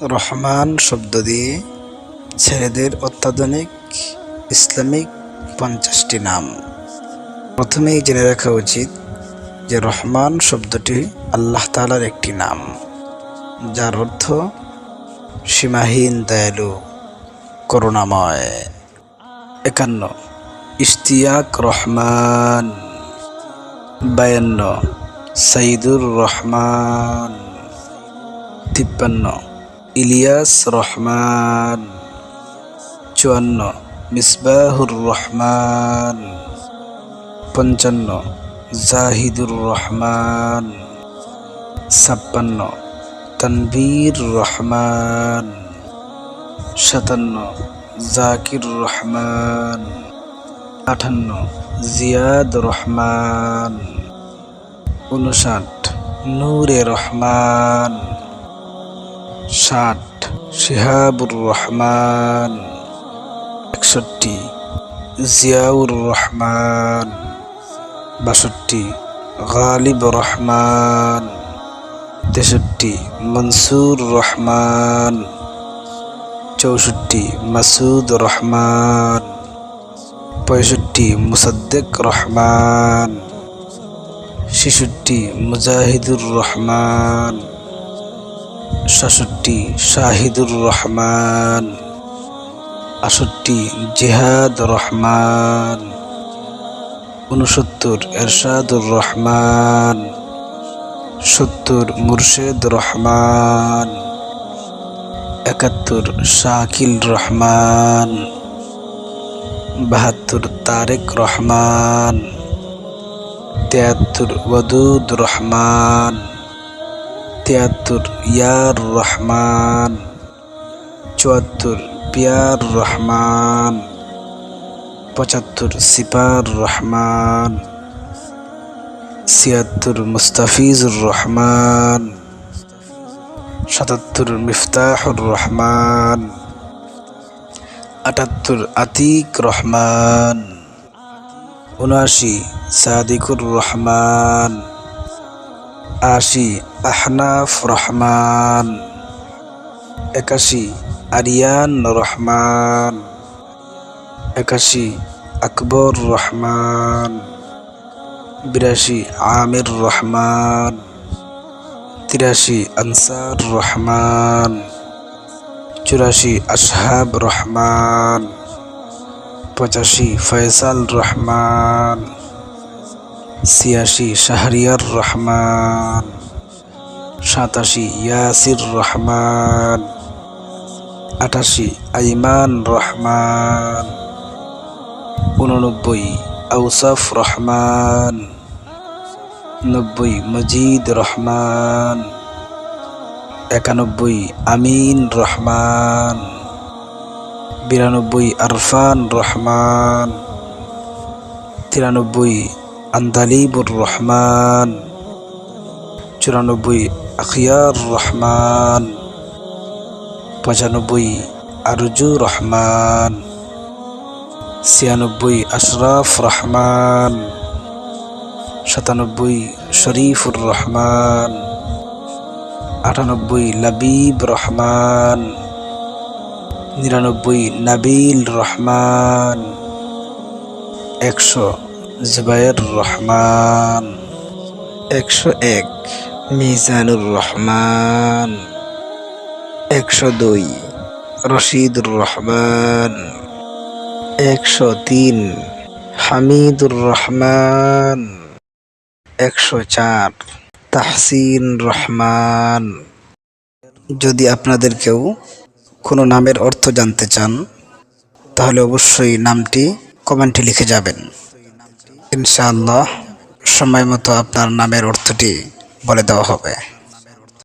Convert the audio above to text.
রহমান শব্দ দিয়ে ছেলেদের অত্যাধুনিক ইসলামিক 50টি নাম। প্রথমেই জেনে রাখা উচিত যে রহমান শব্দটি আল্লাহ তাআলার একটি নাম, যার অর্থ সীমাহীন দয়ালু, করুণাময়। 51 ইশতিয়াক রহমান। 52 সাইদুর রহমান। 53 ইলিয়াস রহমান। 54 মিসবাহুর রহমান। 55 জাহিদুর রহমান। 56 তানভীর রহমান। 57 জাকির রহমান। 58 জিয়াদ রহমান। 59 নূরে রহমান। 60 শিহাবুর রহমান। 61 জিয়াউর রহমান। 62 গালিব রহমান। 63 মনসুর রহমান। 64 মাসুদ রহমান। 65 মুসাদ্দিক রহমান। 66 মুজাহিদুর রহমান। 67 শাহিদুর রহমান। 68 জিহাদ রহমান। 69 এরশাদুর রহমান। 70 মুর্শেদ রহমান। 71 শাকিল রহমান। 72 তারেক রহমান। 73 ওয়াদুদ রহমান। 73 ইয়ার রহমান। 74 পিয়ার রহমান। 75 সিপার রহমান। 76 মুস্তাফিজুর রহমান। 77 মিফতাহুর রহমান। 78 আতিক রহমান। 79 সাদিকুর রহমান। 80 আহনাফ রহমান। 81 আরিয়ান রহমান। 81 আকবর রহমান। 82 আমির রহমান। 83 আনসার রহমান। 84 আসহাব রহমান। 85 ফয়সাল রহমান। 86 শাহরিয়ার রহমান। 87 ইয়াসির রহমান। 88 আইমান রহমান। 89 আউসাফ রহমান। 90 মজিদ রহমান। 91 আমিন রহমান। 92 আরফান রহমান। 93 আন্দালিবুর রহমান। 94 আখিয়ার রহমান। 95 আরজু রহমান। 96 আশরাফ রহমান। 97 শরীফুর রহমান। 98 লবিব রহমান। 99 নাবিল রহমান। 100 জুবায়ের রহমান। 101 মিজানুর রহমান। 102 রশিদুর রহমান। 103 হামিদুর রহমান। 104 তাহসিন রহমান। যদি আপনাদের কেউ কোনো নামের অর্থ জানতে চান, তাহলে অবশ্যই নামটি কমেন্টে লিখে যাবেন। ইনশাআল্লাহ সময় মতো আপনার নামের অর্থটি বলে দেওয়া হবে।